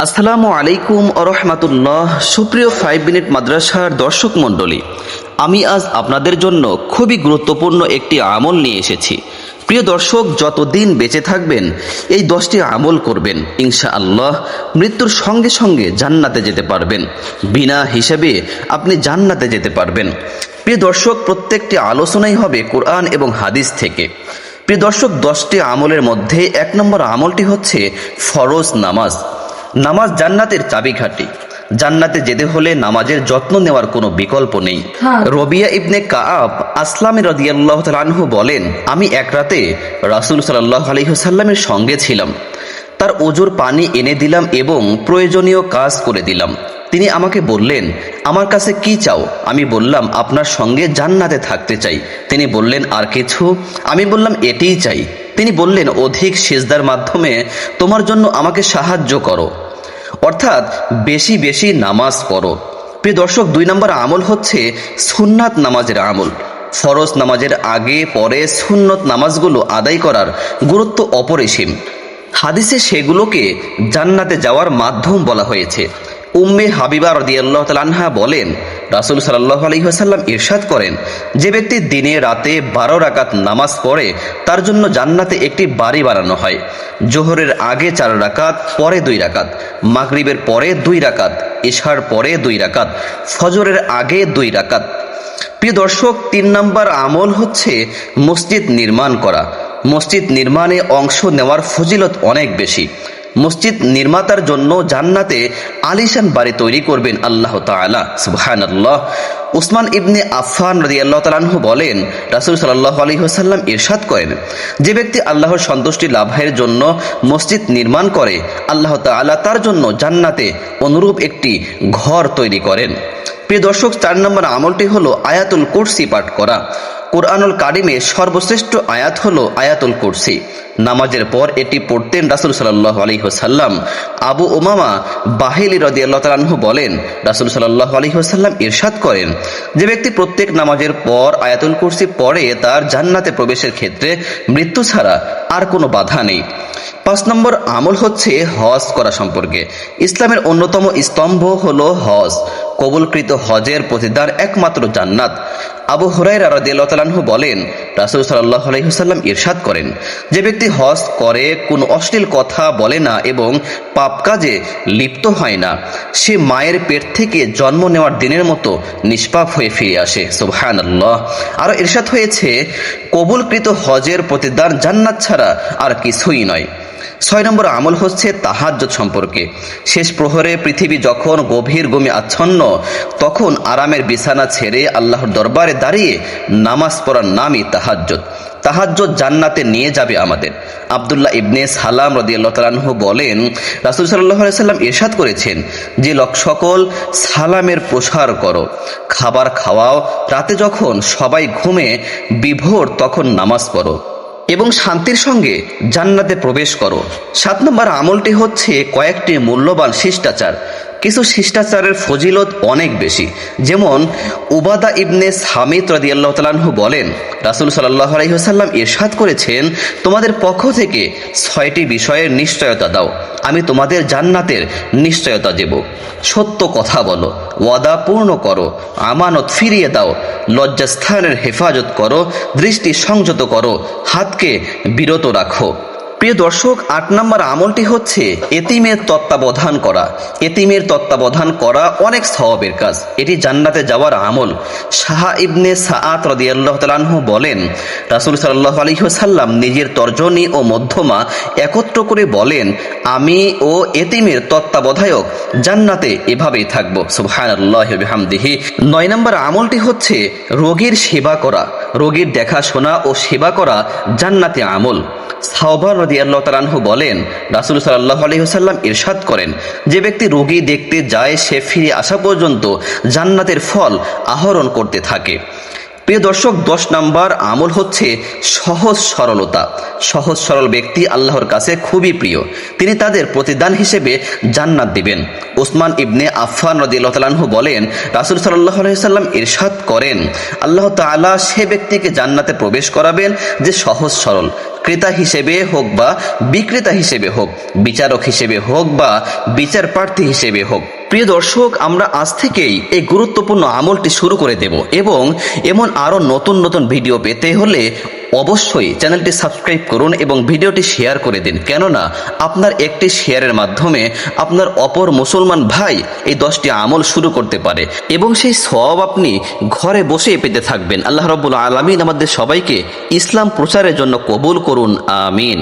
আসসালামু আলাইকুম আরহামাতুল্লাহ। সুপ্রিয় 5 মিনিট মাদ্রাসার দর্শক মণ্ডলী, আমি আজ আপনাদের জন্য খুবই গুরুত্বপূর্ণ একটি আমল নিয়ে এসেছি। প্রিয় দর্শক, যতদিন বেঁচে থাকবেন এই 10টি আমল করবেন, ইনশাআল্লাহ মৃত্যুর সঙ্গে সঙ্গে জান্নাতে যেতে পারবেন। বিনা হিসেবে আপনি জান্নাতে যেতে পারবেন। প্রিয় দর্শক, প্রত্যেকটি আলোচনাই হবে কোরআন এবং হাদিস থেকে। প্রিয় দর্শক, 10টি আমলের মধ্যে 1 নম্বর আমলটি হচ্ছে ফরজ নামাজ। নামাজ জান্নাতের চাবিকাঠি। জান্নাতে যেতে হলে নামাজের যত্ন নেওয়ার কোনো বিকল্প নেই। রবিয়া ইবনে কাআব আসলামী রাদিয়াল্লাহু তাআলা আনহু বলেন, আমি এক রাতে রাসূল সাল্লাল্লাহু আলাইহি ওয়াসাল্লামের সঙ্গে ছিলাম। তার ওজুর পানি এনে দিলাম এবং প্রয়োজনীয় কাজ করে দিলাম। তিনি আমাকে বললেন, আমার কাছে কি চাও? আমি বললাম, আপনার সঙ্গে জান্নাতে থাকতে চাই। তিনি বললেন, আর কিছু? আমি বললাম, এটিই চাই। তিনি বললেন, অধিক সিজদার মাধ্যমে তোমার জন্য আমাকে সাহায্য করো, অর্থাৎ বেশি বেশি নামাজ পড়ো। প্রিয় দর্শক, 2 নম্বর আমল হচ্ছে সুন্নাত নামাজের আমল। ফরজ নামাজের আগে পরে সুন্নত নামাজগুলো আদায় করার গুরুত্ব অপরিসীম। হাদিসে সেগুলোকে জান্নাতে যাওয়ার মাধ্যম বলা হয়েছে। উম্মে হাবিবা রাদিয়াল্লাহু তাআলা আনহা বলেন, রাসূল সাল্লাল্লাহু আলাইহি ওয়াসাল্লাম ইরশাদ করেন, যে ব্যক্তি দিনে রাতে 12 রাকাত নামাজ পড়ে তার জন্য জান্নাতে একটি বাড়ি বানানো হয়। জোহরের আগে 4 রাকাত, পরে 2 রাকাত, মাগরিবের পরে 2 রাকাত, ইশার পরে 2 রাকাত, ফজরের আগে 2 রাকাত। প্রিয় দর্শক, 3 নম্বর আমল হচ্ছে মসজিদ নির্মাণ করা। মসজিদ নির্মাণে অংশ নেওয়ার ফজিলত অনেক বেশি। মসজিদ নির্মাতার জন্য জান্নাতে আলিশান বাড়ি তৈরি করবেন আল্লাহ তাআলা। সুবহানাল্লাহ। উসমান ইবনে আফফান রাদিয়াল্লাহু তাআলা আনহু বলেন, রাসূল সাল্লাল্লাহু আলাইহি ওয়াসাল্লাম ইরশাদ করেন, যে ব্যক্তি আল্লাহর সন্তুষ্টি লাভের জন্য মসজিদ নির্মাণ করে, আল্লাহ তাআলা তার জন্য জান্নাতে অনুরূপ একটি ঘর তৈরি করেন। প্রিয় দর্শক, 4 নম্বর আমলটি হলো আয়াতুল কুরসি পাঠ করা। কুরআনুল কারিমে সর্বশ্রেষ্ঠ আয়াত হলো আয়াতুল কুরসি। নামাজের পর এটি পড়তেন রাসূল সাল্লাল্লাহু আলাইহি ওয়াসাল্লাম। আবু উমামা বাহিলি রাদিয়াল্লাহু তাআলা আনহু বলেন, রাসূল সাল্লাল্লাহু আলাইহি ওয়াসাল্লাম ইরশাদ করেন, যে ব্যক্তি প্রত্যেক নামাজের পর আয়াতুল কুরসি পড়ে তার জান্নাতে প্রবেশের ক্ষেত্রে মৃত্যু ছাড়া আর কোনো বাধা নেই। 5 নম্বর আমল হচ্ছে হজ করা সম্পর্কে। ইসলামের অন্যতম স্তম্ভ হলো হজ। কবুলকৃত হজের প্রতিদান একমাত্র জান্নাত। আবু হুরায়রা রাদিয়াল্লাহু তাআলা আনহু বলেন, রাসূল সাল্লাল্লাহু আলাইহি ওয়াসাল্লাম ইরশাদ করেন, যে ব্যক্তি হজ করে কোনো অশ্লীল কথা বলে না এবং পাপ কাজে লিপ্ত হয় না, সে মায়ের পেট থেকে জন্ম নেওয়ার দিনের মতো নিষ্পাপ হয়ে ফিরে আসে। সুবহানাল্লাহ। আরও ইরশাদ হয়েছে, কবুলকৃত হজের প্রতিদান জান্নাত ছাড়া আর কিছুই নয়। 6 নম্বর আমল হচ্ছে তাহাজ্জুদ সম্পর্কে। শেষ প্রহরে পৃথিবী যখন গভীর ঘুমে আচ্ছন্ন, তখন আরামের বিছানা ছেড়ে আল্লাহর দরবারে দাঁড়িয়ে নামাজ পড়ার নামই তাহাজ্জুদ। তাহাজ্জুদ জান্নাতে নিয়ে যাবে আমাদের। আব্দুল্লাহ ইবনে সালাম রাদিয়াল্লাহু তাআলা আনহু বলেন, রাসূল সাল্লাল্লাহু আলাইহি ওয়াসাল্লাম ইরশাদ করেছেন, যে লোক সকল সালামের প্রসার করো, খাবার খাওয়াও, রাতে যখন সবাই ঘুমে বিভোর তখন নামাজ পড়ো এবং শান্তির সঙ্গে জান্নাতে প্রবেশ করো। 7 নম্বর আমলটি হচ্ছে কয়েকটি মূল্যবান শিষ্টাচার। কিছু শিষ্টাচারের ফজিলত অনেক বেশি। যেমন উবাদা ইবনে সামিত রাদিয়াল্লাহু তাআলা আনহু বলেন, রাসূল সাল্লাল্লাহু আলাইহি ওয়াসাল্লাম ইরশাদ করেছেন, তোমাদের পক্ষ থেকে 6টি বিষয়ের নিশ্চয়তা দাও, আমি তোমাদের জান্নাতের নিশ্চয়তা দেব। সত্য কথা বলো, ওয়াদা পূর্ণ করো, আমানত ফিরিয়ে দাও, লজ্জাস্থানের হেফাজত করো, দৃষ্টি সংযত করো, হাতকে বিরত রাখো। প্রিয় দর্শক, 8 নম্বর আমলটি হচ্ছে এতিমের তত্ত্বাবধান করা। এতিমের তত্ত্বাবধান করা অনেক সওয়াবের কাজ। এটি জান্নাতে যাওয়ার আমল। শাহ ইবনে সাআদ রাদিয়াল্লাহু তাআলা আনহু বলেন, রাসূল সাল্লাল্লাহু আলাইহি ওয়াসাল্লাম নিজের তর্জনী ও মধ্যমা একত্র করে বলেন, আমি ও এতিমের তত্ত্বাবধায়ক জান্নাতে এভাবেই থাকবো। সুবহানাল্লাহি ওয়া বিহামদিহি। 9 নম্বর আমলটি হচ্ছে রোগীর সেবা করা। রোগীর দেখাশোনা ও সেবা করা জান্নাতে আমল। সাওবান রাদিয়াল্লাহু তাআলা আনহু বলেন, রাসূল সাল্লাল্লাহু আলাইহি ওয়াসাল্লাম ইরশাদ করেন, যে ব্যক্তি রোগী দেখতে যায় সে ফিরে আসা পর্যন্ত জান্নাতের ফল আহরণ করতে থাকে। প্রিয় দর্শক, 10 নম্বর আমল হচ্ছে সহজ সরলতা। সহজ সরল ব্যক্তি আল্লাহর কাছে খুবই প্রিয়। তিনি তাদের প্রতিদান হিসেবে জান্নাত দিবেন। উসমান ইবনে আফফান রাদিয়াল্লাহু তাআলা আনহু বলেন, রাসূল সাল্লাল্লাহু আলাইহি ওয়াসাল্লাম ইরশাদ করেন, আল্লাহ তাআলা সে ব্যক্তিকে জান্নাতে প্রবেশ করাবেন যে সহজ সরল, ক্রেতা হিসেবে হোক বা বিক্রেতা হিসেবে হোক, বিচারক হিসেবে হোক বা বিচার প্রার্থী হিসেবে হোক। প্রিয় দর্শক, আমরা আজ থেকেই এই গুরুত্বপূর্ণ আমলটি শুরু করে দেব এবং এমন আরও নতুন নতুন ভিডিও পেতে হলে অবশ্যই চ্যানেলটি সাবস্ক্রাইব করুন এবং ভিডিওটি শেয়ার করে দিন। কেননা আপনার একটি শেয়ারের মাধ্যমে আপনার অপর মুসলমান ভাই এই 10টি আমল শুরু করতে পারে এবং সেই সওয়াব আপনি ঘরে বসে পেতে থাকবেন। আল্লাহ রাব্বুল আলামিন আমাদের সবাইকে ইসলাম প্রচারের জন্য কবুল করুন, আমিন।